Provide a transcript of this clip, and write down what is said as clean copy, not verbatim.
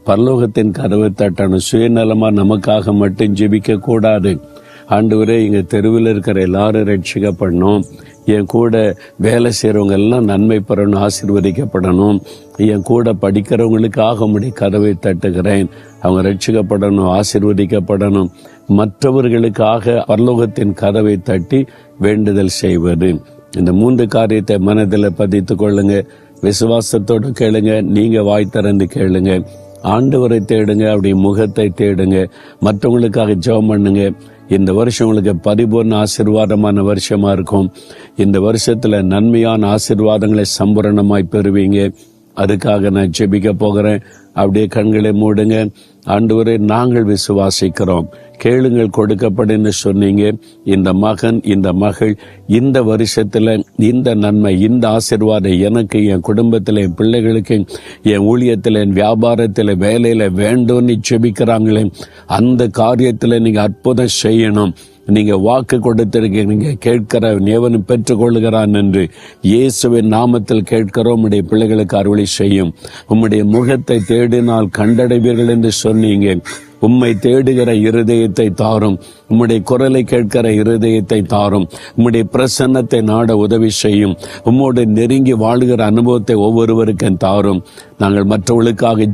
பரலோகத்தின் கதவை தட்டணும். சுயநலமா நமக்காக மட்டும் ஜெபிக்க கூடாது. ஆண்டவரே, எங்க தெருவில் இருக்கிற எல்லாரும் ரட்சிக்கப்படணும், என் கூட வேலை செய்கிறவங்க எல்லாம் நன்மை பெறணும், ஆசீர்வதிக்கப்படணும், என் கூட படிக்கிறவங்களுக்காக உம்முடைய கதவை தட்டுகிறேன், அவங்க ரட்சிக்கப்படணும், ஆசீர்வதிக்கப்படணும். மற்றவர்களுக்காக பரலோகத்தின் கதவை தட்டி வேண்டுதல் செய்வது. இந்த 3 காரியத்தை மனதில் பதித்து கொள்ளுங்க. விசுவாசத்தோடு கேளுங்க. நீங்க வாய் திறந்து கேளுங்க. ஆண்டவரை தேடுங்க, அவருடைய முகத்தை தேடுங்க. மற்றவங்களுக்காக ஜெபம் பண்ணுங்க. இந்த வருஷம் உங்களுக்கு பரிபூர்ண ஆசீர்வாதமான வருஷமா இருக்கும். இந்த வருஷத்துல நன்மையான ஆசீர்வாதங்களை சம்பூரணமாய் பெறுவீங்க. அதுக்காக நான் ஜெபிக்க போகிறேன். அப்படியே கண்களை மூடுங்க. ஆண்டவரே, நாங்கள் விசுவாசிக்கிறோம், கேளுங்கள் கொடுக்கப்படும் சொன்னீங்க. இந்த மகன், இந்த மகள் இந்த வருஷத்துல இந்த நன்மை, இந்த ஆசீர்வாதம் எனக்கு, என் குடும்பத்தில், என் பிள்ளைகளுக்கு, என் ஊழியத்தில், என் வியாபாரத்தில், வேலையில வேண்டும்னு ஜெபிக்கிறாங்களே, அந்த காரியத்துல நீங்க அற்புதம் செய்யணும். நீங்க வாக்கு கொடுத்திருக்கீங்க, கேட்கிற எவனும் பெற்றுக்கொள்கிறான் என்று இயேசுவின் நாமத்தில் கேட்கிறோம். உம்முடைய பிள்ளைகளுக்கு அருளி செய்யும். உம்முடைய முகத்தை தேடினால் கண்டடைவீர்கள் என்று சொன்னீங்க. உம்மை தேடுகிற இருதயத்தை தாரும். உம்முடைய குரலை கேட்கிற இருதயத்தை தாரும். உம்முடைய பிரசன்னத்தை நாட உதவி செய்யும். உம்மோடு நெருங்கி வாழ்கிற அனுபவத்தை ஒவ்வொருவருக்கும் தாரும். நாங்கள் மற்றவர்களுக்காக